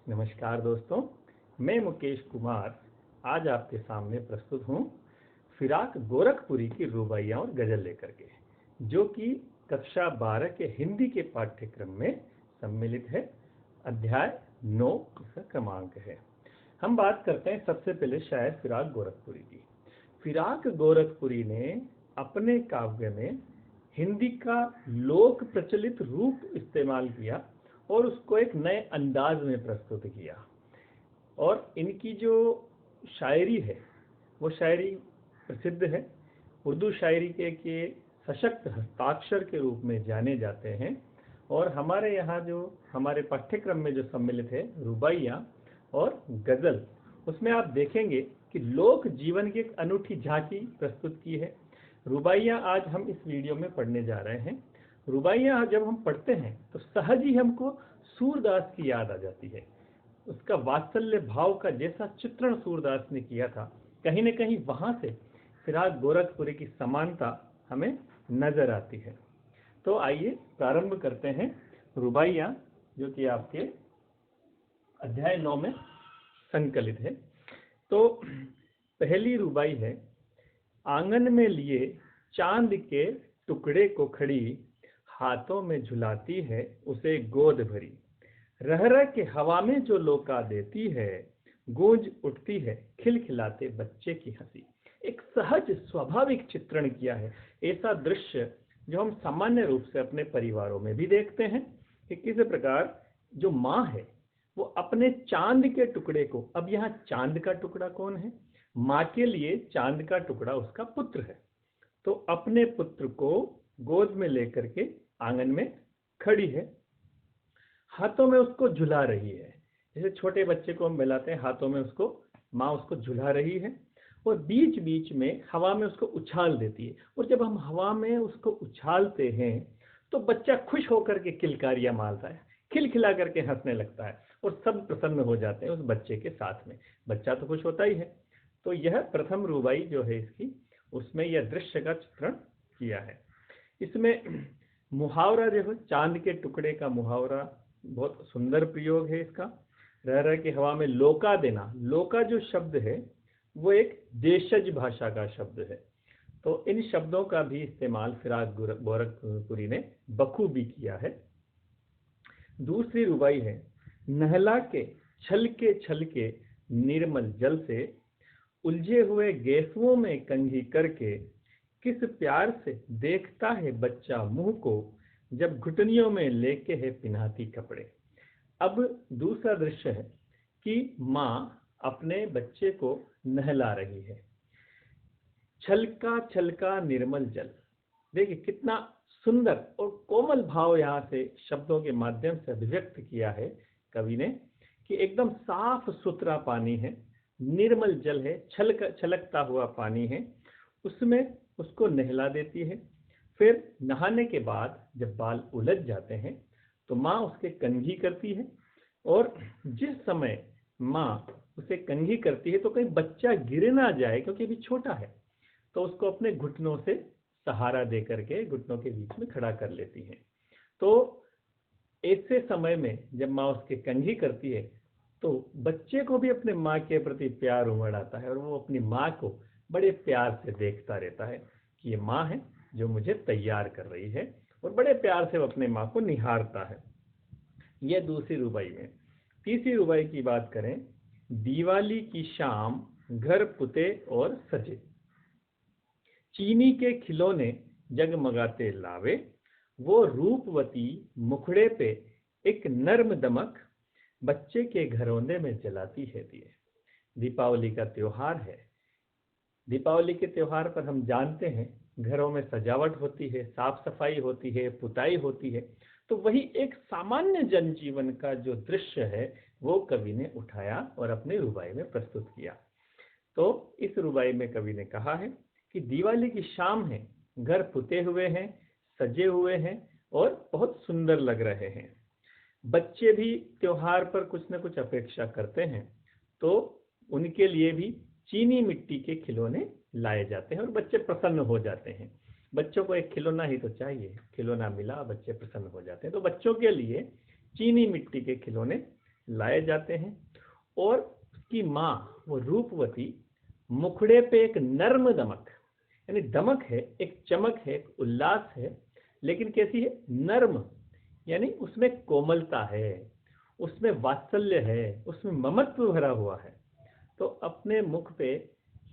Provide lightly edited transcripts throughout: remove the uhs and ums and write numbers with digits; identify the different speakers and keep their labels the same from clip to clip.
Speaker 1: नमस्कार दोस्तों, मैं मुकेश कुमार आज आपके सामने प्रस्तुत हूँ फिराक गोरखपुरी की रुबाइयाँ और गज़ल लेकर के, जो कि कक्षा 12 के हिंदी के पाठ्यक्रम में सम्मिलित है। अध्याय 9 इसका क्रमांक है। हम बात करते हैं सबसे पहले शायर फिराक गोरखपुरी की। फिराक गोरखपुरी ने अपने काव्य में हिंदी का लोक प्रचलित रूप इस्तेमाल किया और उसको एक नए अंदाज में प्रस्तुत किया। और इनकी जो शायरी है वो शायरी प्रसिद्ध है। उर्दू शायरी के सशक्त हस्ताक्षर के रूप में जाने जाते हैं। और हमारे यहाँ जो हमारे पाठ्यक्रम में जो सम्मिलित है रुबाइयाँ और गज़ल, उसमें आप देखेंगे कि लोक जीवन की एक अनूठी झांकी प्रस्तुत की है। रुबाइयाँ आज हम इस वीडियो में पढ़ने जा रहे हैं। रुबाइयाँ जब हम पढ़ते हैं तो सहज ही हमको सूरदास की याद आ जाती है। उसका वात्सल्य भाव का जैसा चित्रण सूरदास ने किया था, कहीं न कहीं वहाँ से फिराक गोरखपुरी की समानता हमें नजर आती है। तो आइए प्रारंभ करते हैं रुबाइयाँ, जो कि आपके अध्याय 9 में संकलित है। तो पहली रुबाई है। आंगन में लिए चांद के टुकड़े को खड़ी, हाथों में झुलाती है उसे गोद भरी। रह रह के हवा में जो लोका देती है, गूंज उठती है खिलखिलाते बच्चे की हंसी। एक सहज स्वाभाविक चित्रण किया है। ऐसा दृश्य जो हम सामान्य रूप से अपने परिवारों में भी देखते हैं कि किस प्रकार जो माँ है वो अपने चांद के टुकड़े को, अब यहाँ चांद का टुकड़ा कौन है? माँ के लिए चांद का टुकड़ा उसका पुत्र है। तो अपने पुत्र को गोद में लेकर के आंगन में खड़ी है, हाथों में उसको झुला रही है। जैसे छोटे बच्चे को हम मिलाते हैं, हाथों में उसको माँ उसको झुला रही है और बीच बीच में हवा में उसको उछाल देती है। और जब हम हवा में उसको उछालते हैं तो बच्चा खुश होकर के किलकारियां मारता है, खिलखिला करके हंसने लगता है और सब प्रसन्न हो जाते हैं उस बच्चे के साथ में। बच्चा तो खुश होता ही है। तो यह प्रथम रुबाई जो है इसकी, उसमें यह दृश्य का चित्रण किया है। इसमें मुहावरा जो है, चांद के टुकड़े का मुहावरा बहुत सुंदर प्रयोग है इसका। रह रह के हवा में लोका देना, लोका जो शब्द है वो एक देशज भाषा का शब्द है। तो इन शब्दों का भी इस्तेमाल फिराक गोरखपुरी ने बखूबी किया है। दूसरी रुबाई है। नहला के छलके निर्मल जल से, उलझे हुए गेसुओं में कंघी करके, किस प्यार से देखता है बच्चा मुंह को, जब घुटनियों में लेके है पिन्हाती कपड़े। अब दूसरा दृश्य है कि माँ अपने बच्चे को नहला रही है। छलका छलका निर्मल जल, देखिए कितना सुंदर और कोमल भाव यहाँ से शब्दों के माध्यम से अभिव्यक्त किया है कवि ने कि एकदम साफ सुथरा पानी है, निर्मल जल है, छलकता हुआ पानी है, उसमें उसको नहला देती है। फिर नहाने के बाद जब बाल उलझ जाते हैं तो माँ उसके कंघी करती है। और जिस समय माँ उसे कंघी करती है तो कहीं बच्चा गिर ना जाए, क्योंकि अभी छोटा है, तो उसको अपने घुटनों से सहारा दे करके घुटनों के बीच में खड़ा कर लेती है। तो ऐसे समय में जब माँ उसके कंघी करती है तो बच्चे को भी अपने माँ के प्रति प्यार उमड़ आता है और वो अपनी माँ को बड़े प्यार से देखता रहता है कि ये माँ है जो मुझे तैयार कर रही है, और बड़े प्यार से वो अपने माँ को निहारता है। यह दूसरी रुबाई में। तीसरी रुबाई की बात करें। दिवाली की शाम घर पुते और सजे, चीनी के खिलौने जगमगाते लावे, वो रूपवती मुखड़े पे एक नर्म दमक, बच्चे के घरौंदे में जलाती है दिए। दीपावली का त्योहार है। दीपावली के त्योहार पर हम जानते हैं घरों में सजावट होती है, साफ सफाई होती है, पुताई होती है। तो वही एक सामान्य जनजीवन का जो दृश्य है वो कवि ने उठाया और अपनी रुबाई में प्रस्तुत किया। तो इस रुबाई में कवि ने कहा है कि दिवाली की शाम है, घर पुते हुए हैं, सजे हुए हैं और बहुत सुंदर लग रहे हैं। बच्चे भी त्योहार पर कुछ न कुछ अपेक्षा करते हैं, तो उनके लिए भी चीनी मिट्टी के खिलौने लाए जाते हैं और बच्चे प्रसन्न हो जाते हैं। बच्चों को एक खिलौना ही तो चाहिए, खिलौना मिला बच्चे प्रसन्न हो जाते हैं। तो बच्चों के लिए चीनी मिट्टी के खिलौने लाए जाते हैं और उसकी माँ वो रूपवती मुखड़े पे एक नर्म दमक, यानी दमक है, एक चमक है, एक उल्लास है, लेकिन कैसी है? नर्म, यानी उसमें कोमलता है, उसमें वात्सल्य है, उसमें ममत्व भरा हुआ है। तो अपने मुख पे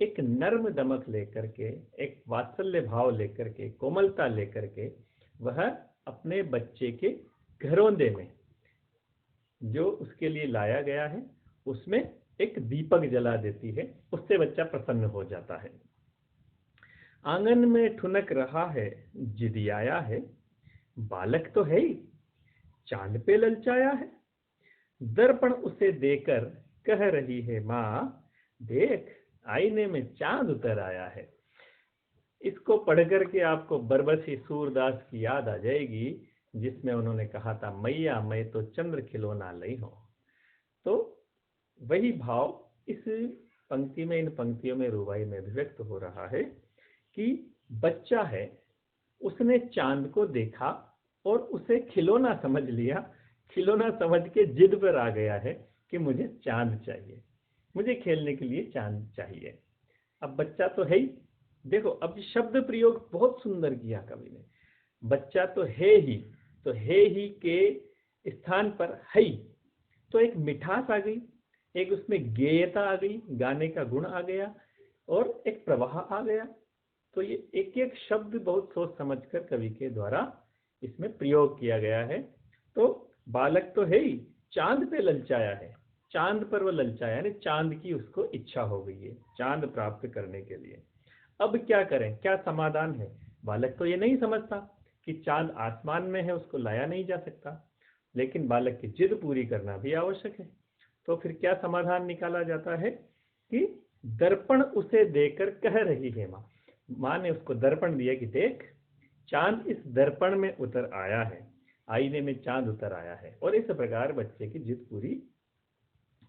Speaker 1: एक नर्म दमक लेकर के, एक वात्सल्य भाव लेकर के, कोमलता लेकर के वह अपने बच्चे के घरौंदे में जो उसके लिए लाया गया है उसमें एक दीपक जला देती है। उससे बच्चा प्रसन्न हो जाता है। आंगन में ठुनक रहा है, जिदियाया है, बालक तो है ही, चांद पे ललचाया है। दर्पण उसे देकर कह रही है माँ, देख आईने में चांद उतर आया है। इसको पढ़ करके आपको बरबसी सूरदास की याद आ जाएगी, जिसमें उन्होंने कहा था, मैया मैं तो चंद्र खिलौना लई हूं। तो वही भाव इस पंक्ति में, इन पंक्तियों में, रुबाई में अभिव्यक्त हो रहा है कि बच्चा है, उसने चांद को देखा और उसे खिलौना समझ लिया, खिलौना समझ के जिद पर आ गया है कि मुझे चांद चाहिए, मुझे खेलने के लिए चांद चाहिए। अब बच्चा तो है ही, देखो अब शब्द प्रयोग बहुत सुंदर किया कवि ने। बच्चा तो है ही, तो है ही के स्थान पर है ही, तो एक मिठास आ गई, एक उसमें गेयता आ गई, गाने का गुण आ गया और एक प्रवाह आ गया। तो ये एक एक शब्द बहुत सोच समझकर कवि के द्वारा इसमें प्रयोग किया गया है। तो बालक तो है ही, चांद पे ललचाया है, चांद पर वो ललचाया, यानी चांद की उसको इच्छा हो गई है चांद प्राप्त करने के लिए। अब क्या करें, क्या समाधान है? बालक तो ये नहीं समझता कि चांद आसमान में है, उसको लाया नहीं जा सकता, लेकिन बालक की जिद पूरी करना भी आवश्यक है। तो फिर क्या समाधान निकाला जाता है कि दर्पण उसे देकर कह रही है माँ, माँ ने उसको दर्पण दिया कि देख चांद इस दर्पण में उतर आया है, आईने में चांद उतर आया है, और इस प्रकार बच्चे की जिद पूरी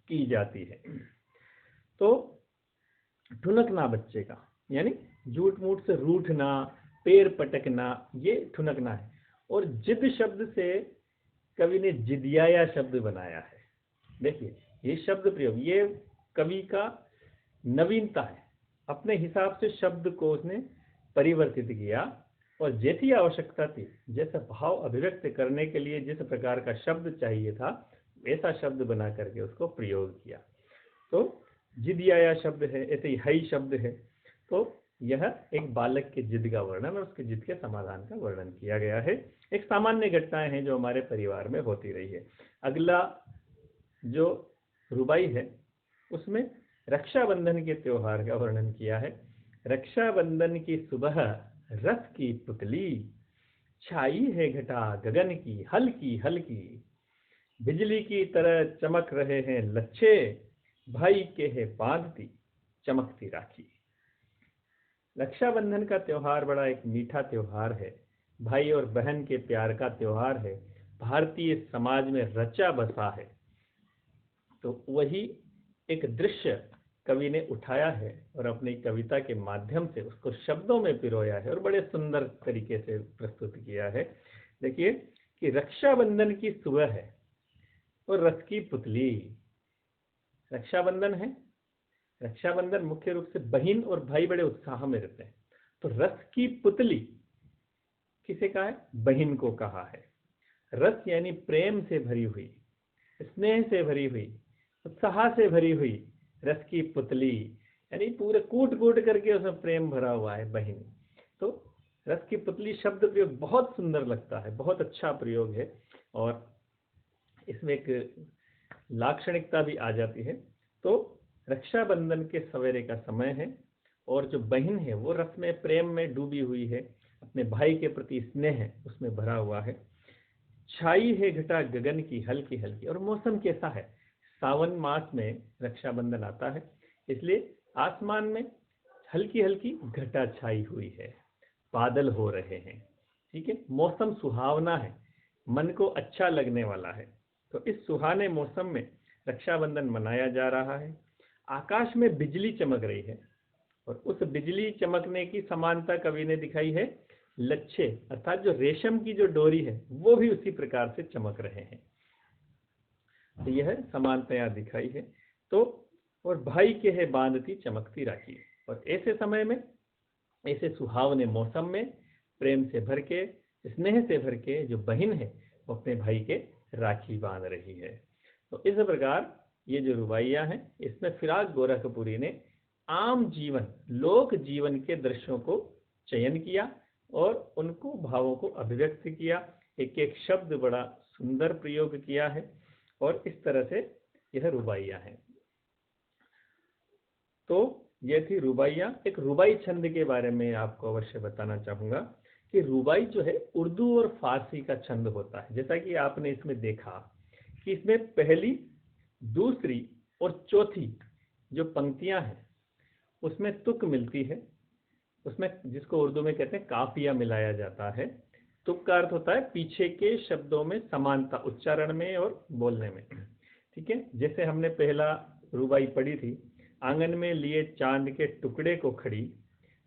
Speaker 1: की जाती है। तो ठुनकना बच्चे का, यानी झूठ मूठ से रूठना, पैर पटकना, ये ठुनकना है। और जिद शब्द से कवि ने जिदियाया शब्द बनाया है। देखिए ये शब्द प्रयोग, ये कवि का नवीनता है। अपने हिसाब से शब्द को उसने परिवर्तित किया और जैसी आवश्यकता थी, जैसा भाव अभिव्यक्त करने के लिए जिस प्रकार का शब्द चाहिए था, ऐसा शब्द बना करके उसको प्रयोग किया। तो जिदियाया शब्द है, ऐसे ही हई शब्द है। तो यह एक बालक के जिद का वर्णन और उसके जिद के समाधान का वर्णन किया गया है। एक सामान्य घटनाएं हैं जो हमारे परिवार में होती रही है। अगला जो रुबाई है उसमें रक्षाबंधन के त्योहार का वर्णन किया है। रक्षाबंधन की सुबह रथ की पुतली, छाई है घटा गगन की हल्की हल्की, बिजली की तरह चमक रहे हैं लच्छे, भाई के है बांधती चमकती राखी। रक्षाबंधन का त्योहार बड़ा एक मीठा त्योहार है, भाई और बहन के प्यार का त्योहार है, भारतीय समाज में रचा बसा है। तो वही एक दृश्य कवि ने उठाया है और अपनी कविता के माध्यम से उसको शब्दों में पिरोया है और बड़े सुंदर तरीके से प्रस्तुत किया है। देखिए कि रक्षाबंधन की सुबह है और रथ की पुतली। रक्षाबंधन है, रक्षाबंधन मुख्य रूप से बहन और भाई बड़े उत्साह में रहते हैं। तो रथ की पुतली किसे कहा है? बहन को कहा है। रथ यानी प्रेम से भरी हुई, स्नेह से भरी हुई, उत्साह से भरी हुई रथ की पुतली, यानी पूरे कूट कूट करके उसमें प्रेम भरा हुआ है बहन। तो रथ की पुतली शब्द प्रयोग बहुत सुंदर लगता है, बहुत अच्छा प्रयोग है और इसमें एक लाक्षणिकता भी आ जाती है। तो रक्षाबंधन के सवेरे का समय है और जो बहन है वो रथ में प्रेम में डूबी हुई है, अपने भाई के प्रति स्नेह है उसमें भरा हुआ है। छाई है घटा गगन की हल्की हल्की, और मौसम कैसा है? सावन मास में रक्षाबंधन आता है, इसलिए आसमान में हल्की हल्की घटा छाई हुई है, बादल हो रहे हैं, ठीक है, मौसम सुहावना है, मन को अच्छा लगने वाला है। तो इस सुहाने मौसम में रक्षाबंधन मनाया जा रहा है। आकाश में बिजली चमक रही है और उस बिजली चमकने की समानता कवि ने दिखाई है लच्छे, अर्थात जो रेशम की जो डोरी है वो भी उसी प्रकार से चमक रहे हैं। तो यह समानताएं दिखाई है। तो और भाई के है बांधती चमकती राखी, और ऐसे समय में, ऐसे सुहावने मौसम में प्रेम से भर के, स्नेह से भर के जो बहन है वो अपने भाई के राखी बांध रही है। तो इस प्रकार ये जो रुबाइयाँ हैं इसमें फिराक गोरखपुरी ने आम जीवन, लोक जीवन के दृश्यों को चयन किया और उनको भावों को अभिव्यक्त किया। एक एक शब्द बड़ा सुंदर प्रयोग किया है और इस तरह से यह रुबाइयाँ हैं। तो ये थी रुबाइयाँ। एक रुबाई छंद के बारे में आपको अवश्य बताना चाहूँगा कि रुबाई जो है उर्दू और फारसी का छंद होता है। जैसा कि आपने इसमें देखा कि इसमें पहली, दूसरी और चौथी जो पंक्तियां हैं उसमें तुक मिलती है, उसमें जिसको उर्दू में कहते हैं काफिया मिलाया जाता है। तुक का अर्थ होता है पीछे के शब्दों में समानता, उच्चारण में और बोलने में। ठीक है, जैसे हमने पहला रुबाई पढ़ी थी, आंगन में लिए चांद के टुकड़े को खड़ी,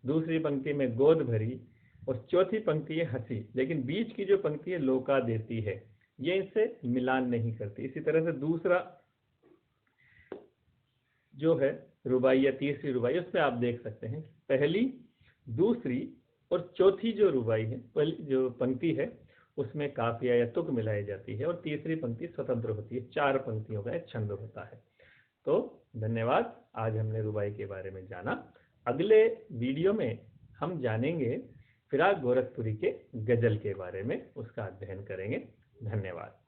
Speaker 1: दूसरी पंक्ति में गोद भरी और चौथी पंक्ति है हंसी, लेकिन बीच की जो पंक्ति है लोका देती है, ये इससे मिलान नहीं करती। इसी तरह से दूसरा जो है रुबाई या तीसरी रुबाई, उसमें आप देख सकते हैं पहली, दूसरी और चौथी जो रुबाई है, पहली जो पंक्ति है उसमें काफिया या तुक मिलाई जाती है और तीसरी पंक्ति स्वतंत्र होती है। 4 पंक्तियों का एक छंद होता है। तो धन्यवाद, आज हमने रुबाई के बारे में जाना। अगले वीडियो में हम जानेंगे फिराक गोरखपुरी के गजल के बारे में, उसका अध्ययन करेंगे। धन्यवाद।